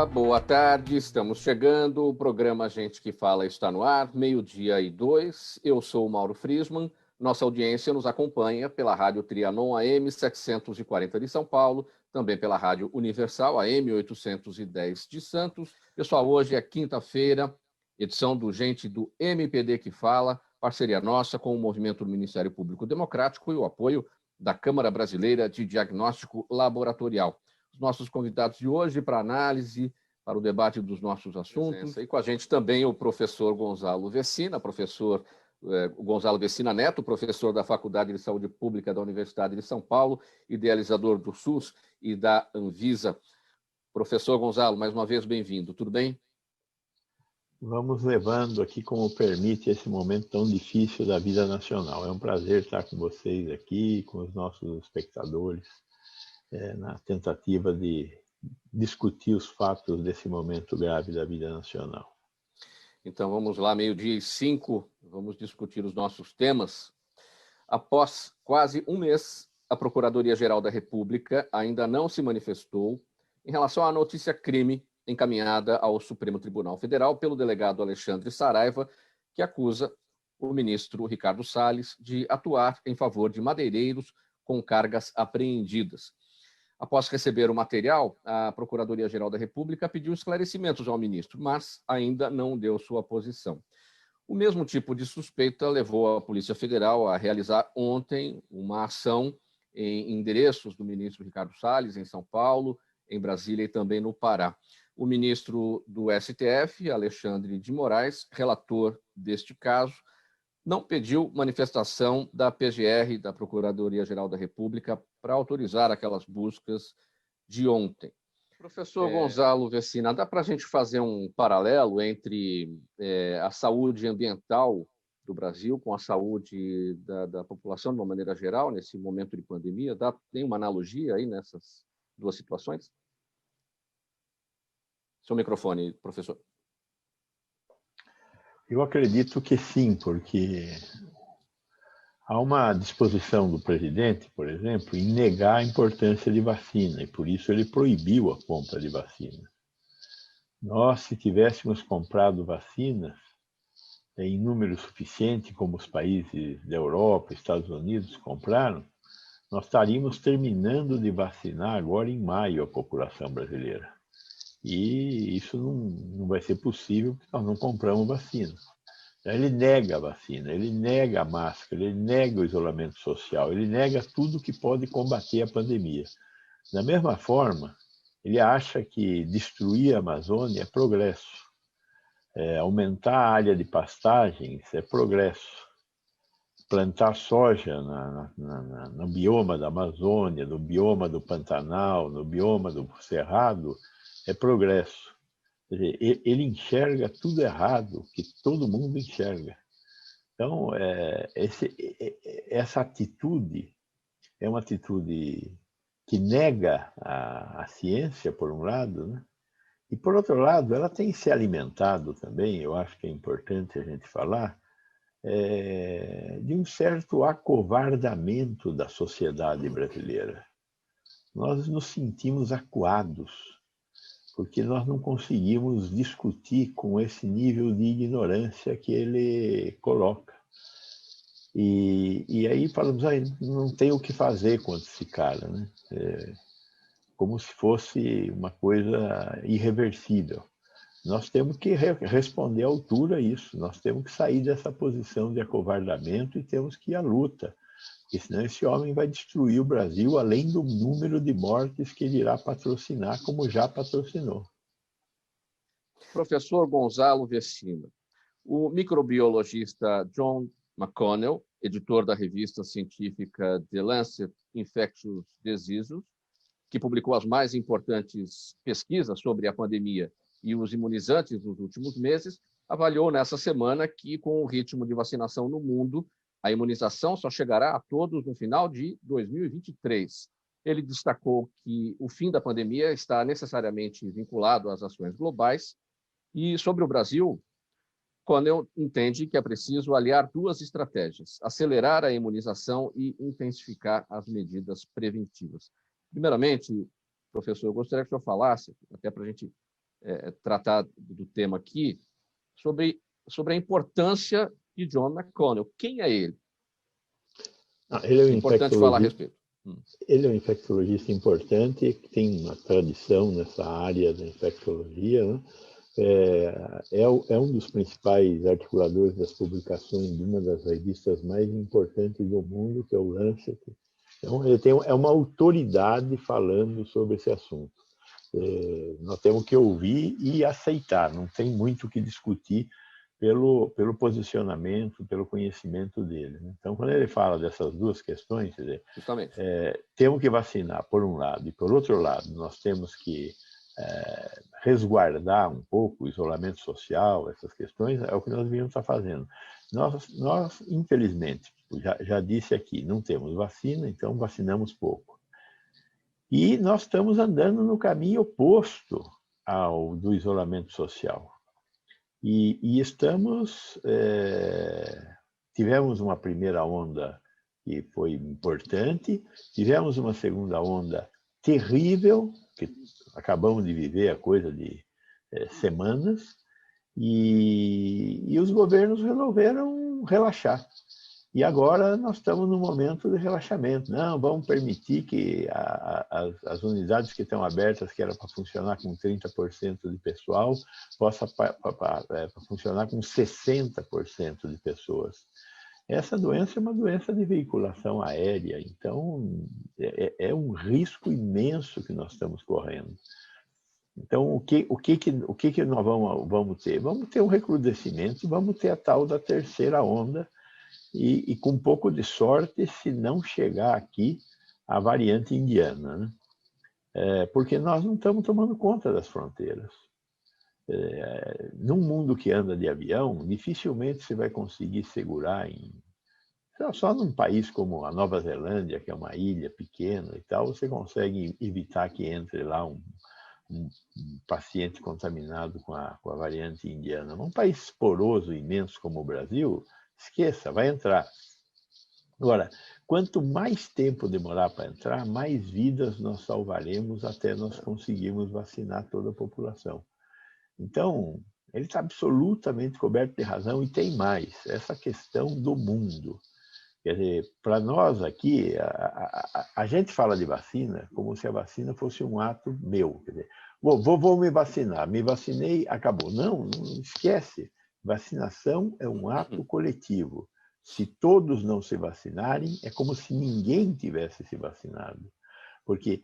Olá, boa tarde, estamos chegando, o programa Gente que Fala está no ar, 12:02, eu sou o Mauro Friesman, nossa audiência nos acompanha pela Rádio Trianon AM 740 de São Paulo, também pela Rádio Universal AM 810 de Santos. Pessoal, hoje é quinta-feira, edição do Gente do MPD que Fala, parceria nossa com o Movimento do Ministério Público Democrático e o apoio da Câmara Brasileira de Diagnóstico Laboratorial. Os nossos convidados de hoje para análise, para o debate dos nossos assuntos. E com a gente também o professor Gonzalo Vecina, Gonzalo Vecina Neto, professor da Faculdade de Saúde Pública da Universidade de São Paulo, idealizador do SUS e da Anvisa. Professor Gonzalo, mais uma vez bem-vindo. Tudo bem? Vamos levando aqui como permite esse momento tão difícil da vida nacional. É um prazer estar com vocês aqui, com os nossos espectadores, na tentativa de discutir os fatos desse momento grave da vida nacional. Então vamos lá, 12:05, vamos discutir os nossos temas. Após quase um mês, a Procuradoria-Geral da República ainda não se manifestou em relação à notícia crime encaminhada ao Supremo Tribunal Federal pelo delegado Alexandre Saraiva, que acusa o ministro Ricardo Salles de atuar em favor de madeireiros com cargas apreendidas. Após receber o material, a Procuradoria-Geral da República pediu esclarecimentos ao ministro, mas ainda não deu sua posição. O mesmo tipo de suspeita levou a Polícia Federal a realizar ontem uma ação em endereços do ministro Ricardo Salles, em São Paulo, em Brasília e também no Pará. O ministro do STF, Alexandre de Moraes, relator deste caso, não pediu manifestação da PGR, da Procuradoria-Geral da República, para autorizar aquelas buscas de ontem. Professor Gonzalo Vecina, dá para a gente fazer um paralelo entre a saúde ambiental do Brasil com a saúde da população de uma maneira geral, nesse momento de pandemia? Tem uma analogia aí nessas duas situações? Seu microfone, professor. Eu acredito que sim, porque há uma disposição do presidente, por exemplo, em negar a importância de vacina, e por isso ele proibiu a compra de vacina. Nós, se tivéssemos comprado vacinas em número suficiente, como os países da Europa, Estados Unidos compraram, nós estaríamos terminando de vacinar agora em maio a população brasileira. E isso não vai ser possível porque nós não compramos vacina. Ele nega a vacina, ele nega a máscara, ele nega o isolamento social, ele nega tudo que pode combater a pandemia. Da mesma forma, ele acha que destruir a Amazônia é progresso. Aumentar a área de pastagens é progresso. Plantar soja no bioma da Amazônia, no bioma do Pantanal, no bioma do Cerrado, é progresso. Quer dizer, ele enxerga tudo errado que todo mundo enxerga. Então, essa atitude é uma atitude que nega a ciência, por um lado, né? E, por outro lado, ela tem se alimentado também, eu acho que é importante a gente falar, de um certo acovardamento da sociedade brasileira. Nós nos sentimos acuados, porque nós não conseguimos discutir com esse nível de ignorância que ele coloca. E aí falamos, não tem o que fazer contra esse cara, né? Como se fosse uma coisa irreversível. Nós temos que responder à altura a isso, nós temos que sair dessa posição de acovardamento e temos que ir à luta, porque senão esse homem vai destruir o Brasil, além do número de mortes que ele irá patrocinar, como já patrocinou. Professor Gonzalo Vecina, o microbiologista John McConnell, editor da revista científica The Lancet Infectious Diseases, que publicou as mais importantes pesquisas sobre a pandemia e os imunizantes nos últimos meses, avaliou nessa semana que, com o ritmo de vacinação no mundo, a imunização só chegará a todos no final de 2023. Ele destacou que o fim da pandemia está necessariamente vinculado às ações globais. E sobre o Brasil, Connell entende que é preciso aliar duas estratégias: acelerar a imunização e intensificar as medidas preventivas. Primeiramente, professor, eu gostaria que o senhor falasse, até para a gente tratar do tema aqui, sobre a importância de John McConnell. Quem é ele? Ele é um É importante falar a respeito. Ele é um infectologista importante, que tem uma tradição nessa área da infectologia, né? É um dos principais articuladores das publicações de uma das revistas mais importantes do mundo, que é o Lancet. Então, é uma autoridade falando sobre esse assunto. Nós temos que ouvir e aceitar, não tem muito o que discutir pelo posicionamento, pelo conhecimento dele. Então, quando ele fala dessas duas questões, quer dizer, temos que vacinar, por um lado, e por outro lado, nós temos que resguardar um pouco o isolamento social, essas questões, é o que nós devíamos estar fazendo. Nós infelizmente, já disse aqui, não temos vacina, então vacinamos pouco. E nós estamos andando no caminho oposto ao do isolamento social. E tivemos uma primeira onda que foi importante, tivemos uma segunda onda terrível, que acabamos de viver a coisa de semanas, e os governos resolveram relaxar. E agora nós estamos num momento de relaxamento. Não, vamos permitir que as unidades que estão abertas, que era para funcionar com 30% de pessoal, possa funcionar com 60% de pessoas. Essa doença é uma doença de veiculação aérea, então é um risco imenso que nós estamos correndo. Então, o que nós vamos ter? Vamos ter um recrudescimento, vamos ter a tal da terceira onda, e com um pouco de sorte, se não chegar aqui a variante indiana, né? Porque nós não estamos tomando conta das fronteiras. Num mundo que anda de avião, dificilmente você vai conseguir segurar só num país como a Nova Zelândia, que é uma ilha pequena e tal, você consegue evitar que entre lá um paciente contaminado com a variante indiana. Um país poroso, imenso como o Brasil, esqueça, vai entrar. Agora, quanto mais tempo demorar para entrar, mais vidas nós salvaremos até nós conseguirmos vacinar toda a população. Então, ele está absolutamente coberto de razão e tem mais, essa questão do mundo. Quer dizer, para nós aqui, a gente fala de vacina como se a vacina fosse um ato meu. Quer dizer, vou me vacinar, me vacinei, acabou. Não esquece. Vacinação é um ato coletivo. Se todos não se vacinarem, é como se ninguém tivesse se vacinado. Porque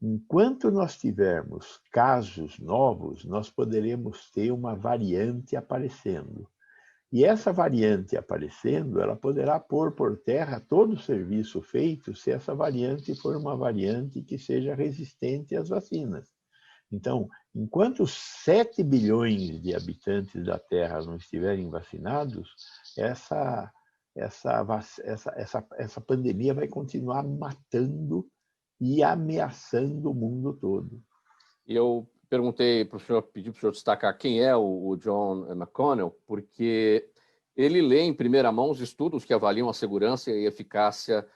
enquanto nós tivermos casos novos, nós poderemos ter uma variante aparecendo. E essa variante aparecendo, ela poderá pôr por terra todo o serviço feito se essa variante for uma variante que seja resistente às vacinas. Então, enquanto 7 bilhões de habitantes da Terra não estiverem vacinados, essa pandemia vai continuar matando e ameaçando o mundo todo. Eu perguntei para o senhor, pedi para o senhor destacar quem é o John McConnell, porque ele lê em primeira mão os estudos que avaliam a segurança e a eficácia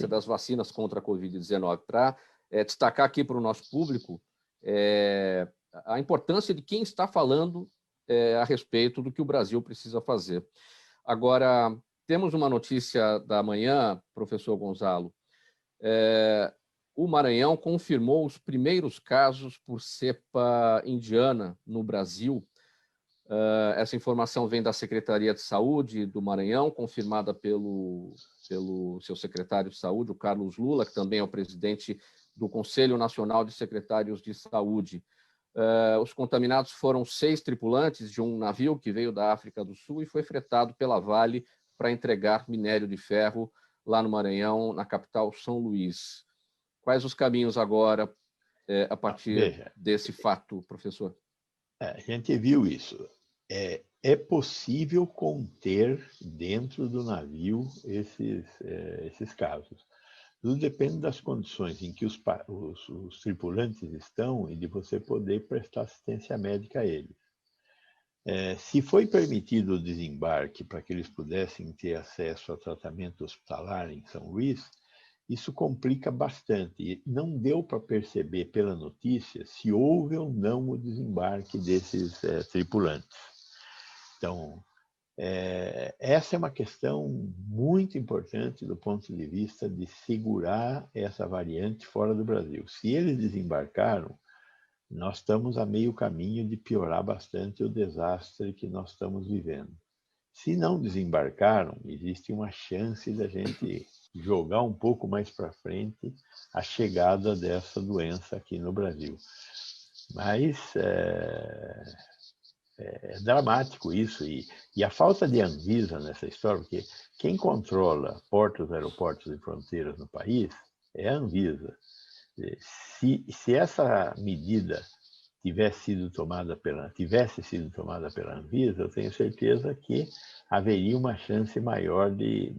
das vacinas contra a Covid-19. Para destacar aqui para o nosso público a importância de quem está falando a respeito do que o Brasil precisa fazer. Agora, temos uma notícia da manhã, professor Gonzalo. O Maranhão confirmou os primeiros casos por cepa indiana no Brasil. Essa informação vem da Secretaria de Saúde do Maranhão, confirmada pelo seu secretário de Saúde, o Carlos Lula, que também é o presidente do Conselho Nacional de Secretários de Saúde. Os contaminados foram 6 tripulantes de um navio que veio da África do Sul e foi fretado pela Vale para entregar minério de ferro lá no Maranhão, na capital São Luís. Quais os caminhos agora, a partir desse fato, professor? A gente viu isso. É possível conter dentro do navio esses casos. Tudo depende das condições em que os tripulantes estão e de você poder prestar assistência médica a eles. Se foi permitido o desembarque para que eles pudessem ter acesso a tratamento hospitalar em São Luís, isso complica bastante. E não deu para perceber pela notícia se houve ou não o desembarque desses tripulantes. Então, essa é uma questão muito importante do ponto de vista de segurar essa variante fora do Brasil. Se eles desembarcaram, nós estamos a meio caminho de piorar bastante o desastre que nós estamos vivendo. Se não desembarcaram, existe uma chance da gente jogar um pouco mais para frente a chegada dessa doença aqui no Brasil. Mas é dramático isso. E a falta de Anvisa nessa história, porque quem controla portos, aeroportos e fronteiras no país é a Anvisa. Se essa medida tivesse sido tomada pela Anvisa, eu tenho certeza que haveria uma chance maior de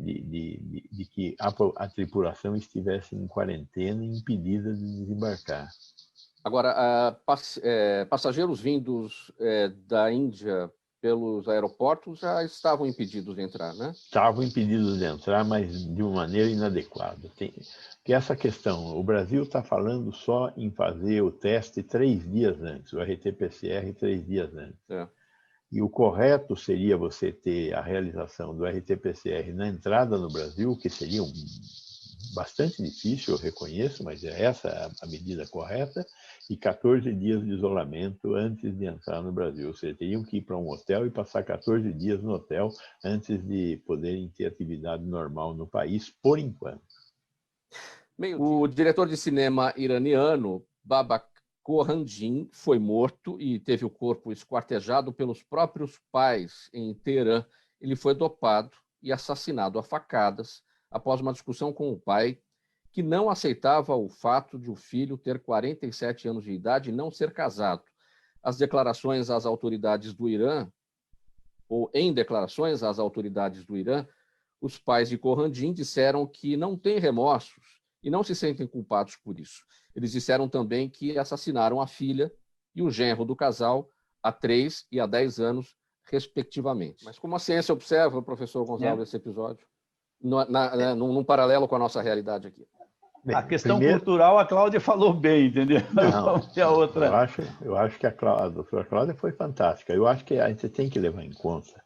que a tripulação estivesse em quarentena e impedida de desembarcar. Agora, passageiros vindos da Índia pelos aeroportos já estavam impedidos de entrar, né? Estavam impedidos de entrar, mas de uma maneira inadequada. Que essa questão, o Brasil está falando só em fazer o teste 3 dias antes, o RT-PCR 3 dias antes. E o correto seria você ter a realização do RT-PCR na entrada no Brasil, que seria bastante difícil, eu reconheço, mas essa a medida correta, e 14 dias de isolamento antes de entrar no Brasil. Ou seja, teriam que ir para um hotel e passar 14 dias no hotel antes de poderem ter atividade normal no país, por enquanto. O diretor de cinema iraniano, Babak Kohandin, foi morto e teve o corpo esquartejado pelos próprios pais em Teherã. Ele foi dopado e assassinado a facadas após uma discussão com o pai, que não aceitava o fato de o filho ter 47 anos de idade e não ser casado. As declarações às autoridades do Irã, ou em declarações às autoridades do Irã, os pais de Kohandin disseram que não têm remorsos e não se sentem culpados por isso. Eles disseram também que assassinaram a filha e o genro do casal há 3 e há 10 anos, respectivamente. Mas como a ciência observa, professor Gonzalo, esse episódio? Num paralelo com a nossa realidade aqui. Bem, a questão cultural, a Cláudia falou bem, entendeu? Não, a outra... eu acho que a doutora Cláudia foi fantástica. Eu acho que a gente tem que levar em conta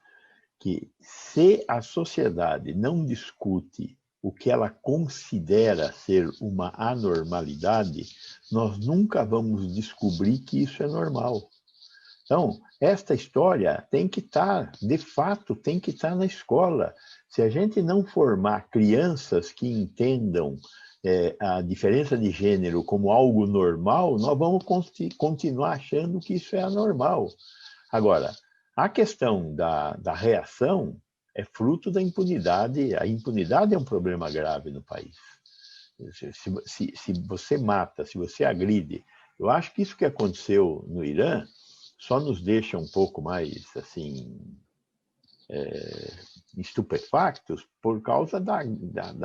que se a sociedade não discute o que ela considera ser uma anormalidade, nós nunca vamos descobrir que isso é normal. Então, esta história tem que estar, de fato, tem que estar na escola. Se a gente não formar crianças que entendam a diferença de gênero como algo normal, nós vamos continuar achando que isso é anormal. Agora, a questão da reação é fruto da impunidade. A impunidade é um problema grave no país. Se você mata, se você agride, eu acho que isso que aconteceu no Irã só nos deixa um pouco mais, assim, estupefactos por causa da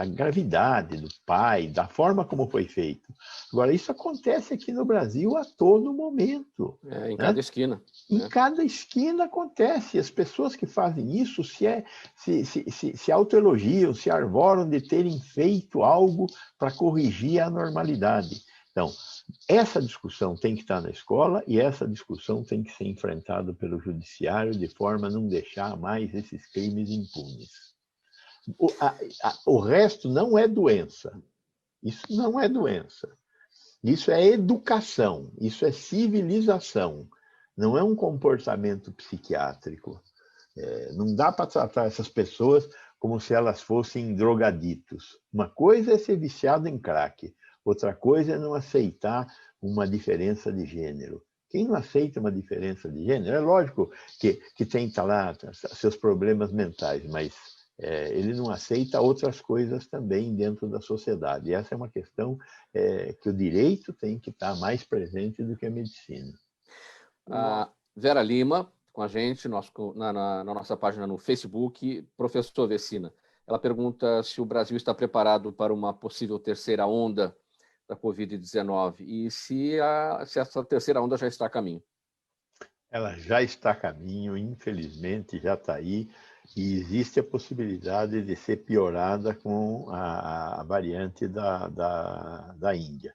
gravidade do pai, da forma como foi feito. Agora, isso acontece aqui no Brasil a todo momento. Em cada esquina. Em cada esquina acontece. As pessoas que fazem isso se autoelogiam, se arvoram de terem feito algo para corrigir a anormalidade. Então, essa discussão tem que estar na escola e essa discussão tem que ser enfrentada pelo judiciário de forma a não deixar mais esses crimes impunes. O resto não é doença. Isso não é doença. Isso é educação, isso é civilização. Não é um comportamento psiquiátrico. Não dá para tratar essas pessoas como se elas fossem drogaditos. Uma coisa é ser viciado em crack. Outra coisa é não aceitar uma diferença de gênero. Quem não aceita uma diferença de gênero, é lógico que tem lá seus problemas mentais, mas ele não aceita outras coisas também dentro da sociedade. E essa é uma questão que o direito tem que estar mais presente do que a medicina. A Vera Lima, com a gente, na nossa página no Facebook, professor Vecina. Ela pergunta se o Brasil está preparado para uma possível terceira onda da Covid-19 e se essa terceira onda já está a caminho. Ela já está a caminho, infelizmente já está aí. E existe a possibilidade de ser piorada com a variante da Índia.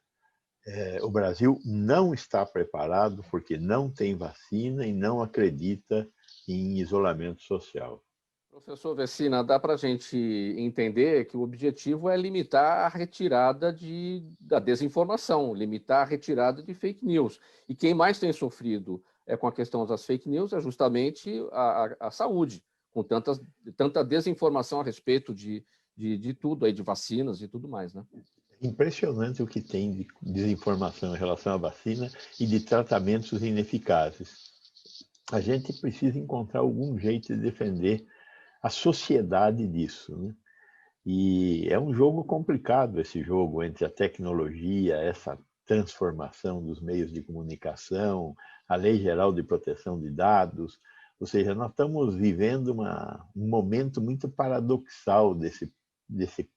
O Brasil não está preparado porque não tem vacina e não acredita em isolamento social. Professor Vecina, dá para a gente entender que o objetivo é limitar a retirada da desinformação, limitar a retirada de fake news. E quem mais tem sofrido com a questão das fake news é justamente a saúde, com tanta desinformação a respeito de tudo, aí, de vacinas e tudo mais, né? Impressionante o que tem de desinformação em relação à vacina e de tratamentos ineficazes. A gente precisa encontrar algum jeito de defender a sociedade disso, né? E é um jogo complicado esse jogo entre a tecnologia, essa transformação dos meios de comunicação, a Lei Geral de Proteção de Dados. Ou seja, nós estamos vivendo um momento muito paradoxal desse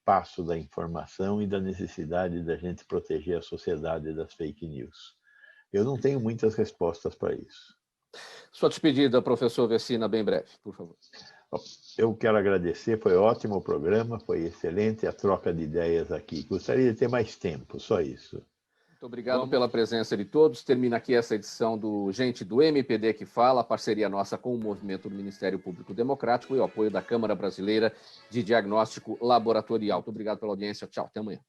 passo da informação e da necessidade da gente proteger a sociedade das fake news. Eu não tenho muitas respostas para isso. Sua despedida, professor Vecina, bem breve, por favor. Eu quero agradecer, foi ótimo o programa, foi excelente a troca de ideias aqui. Gostaria de ter mais tempo, só isso. Muito obrigado pela presença de todos. Termina aqui essa edição do Gente do MPD que Fala, parceria nossa com o movimento do Ministério Público Democrático e o apoio da Câmara Brasileira de Diagnóstico Laboratorial. Muito obrigado pela audiência. Tchau, até amanhã.